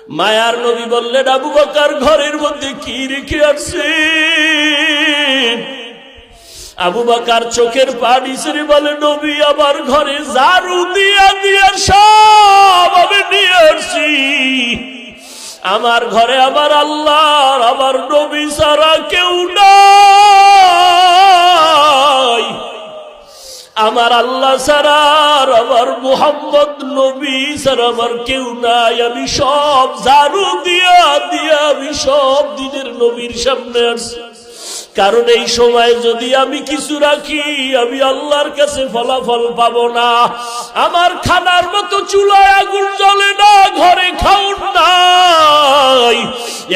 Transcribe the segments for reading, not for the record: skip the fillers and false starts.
মায়ার নবী বললেন, আবু বকর ঘরের মধ্যে কি রেখে আসছেন? আবু বকর চোখের পানি ছেড়ে বলে, নবী আমার ঘরে ঝাড়ু দিয়া দিয়া সব আমি নিয়ে আসছি। আমার ঘরে আমার আল্লাহর আমার নবী ছাড়া কেউ নাই। আমার আল্লাহ ছাড়া আমার মুহাম্মদ নবী ছাড়া আমার কেউ নাই। আমি সব ঝাড়ু দিয়া দিয়া আমি সব দিনের নবীর সামনে আসছি, কারণ এই সময় যদি আমি কিছু রাখি আমি আল্লাহর কাছে ফলাফল পাবো না। আমার খানার মতো চুলায় আগুন জ্বলে না, ঘরে খাউন নাই।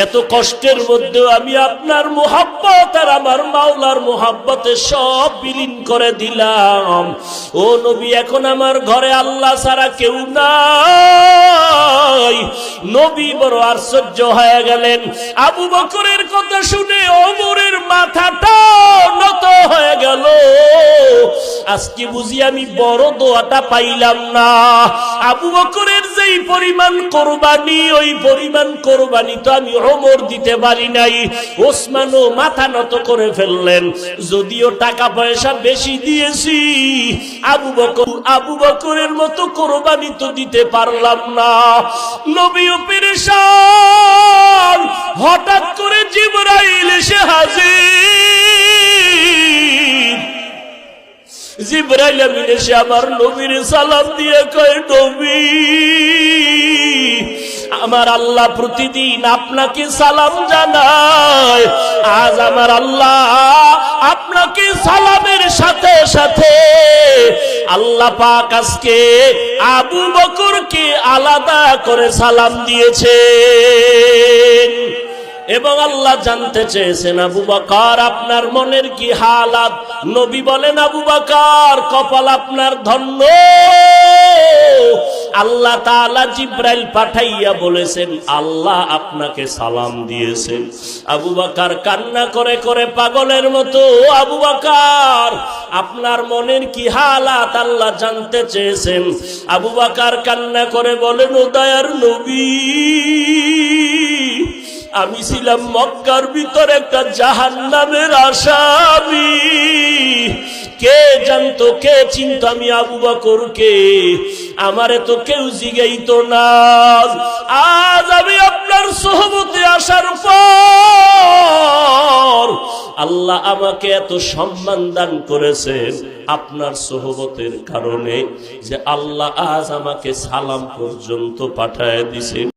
এত কষ্টের মধ্যে আমি আপনার মুহাব্বত আর আমার মাওলার মুহাব্বতে সব বিলীন করে দিলাম। ও নবী, এখন আমার ঘরে আল্লাহ ছাড়া কেউ নাই। নবী বড় আশ্চর্য হয়ে গেলেন। আবু বকরের কথা শুনে ওমরের মাথাটা নত হয়ে গেল। আজকে বুঝি আমি বড় দোয়াটা পাইলাম না। আবু বকরের যেই পরিমাণ কোরবানি, ওই পরিমাণ কোরবানি তো আমি ওমর দিতে পারি নাই। ওসমানও মাথা নত করে ফেললেন। যদিও টাকা পয়সা বেশি দিয়েছি, আবু বকরের মতো কোরবানি তো দিতে পারলাম না। নবীও পেরেশান। হঠাৎ করে জিবরাইল এসে হাজির। জিবরাইল আমিন এসে আমার নবীর সালাম দিয়ে কয়, নবী আমার আল্লাহ প্রতিদিন আপনাকে সালাম জানায়। আজ আমার আল্লাহ আপনাকে সালামের সাথে সাথে আল্লাহ পাক আজকে আবু বকরকে আলাদা করে সালাম দিয়েছেন। এবং আল্লাহ জানতে চেয়েছেন, আবু বকর আপনার মনের কি হালাত? নবী বলেন, আবু বকর কপাল আপনার ধন্য। আল্লাহ তাআলা জিবরাইল পাঠাইয়া বলেছেন, আল্লাহ আপনাকে সালাম দিয়েছেন। আবু বকর কান্না করে করে পাগলের মতো, আবু বকর আপনার মনের কি হালাত আল্লাহ জানতে চেয়েছেন। আবু বকর কান্না করে বলেন, ও দয়ার নবী, আমি ছিলাম মক্কার ভিতরে একটা জাহান্নামের আসামি। কে জানতো, কে চিনতো আমি আবু বকরকে? আমারে তো কেউ জিগাইতো না। আজ আমি আপনার সোহবতে আসার পর আল্লাহ আমাকে এত সম্মান দান করেছেন আপনার সোহবতের কারণে, যে আল্লাহ আজ আমাকে সালাম পর্যন্ত পাঠায় দিয়েছেন।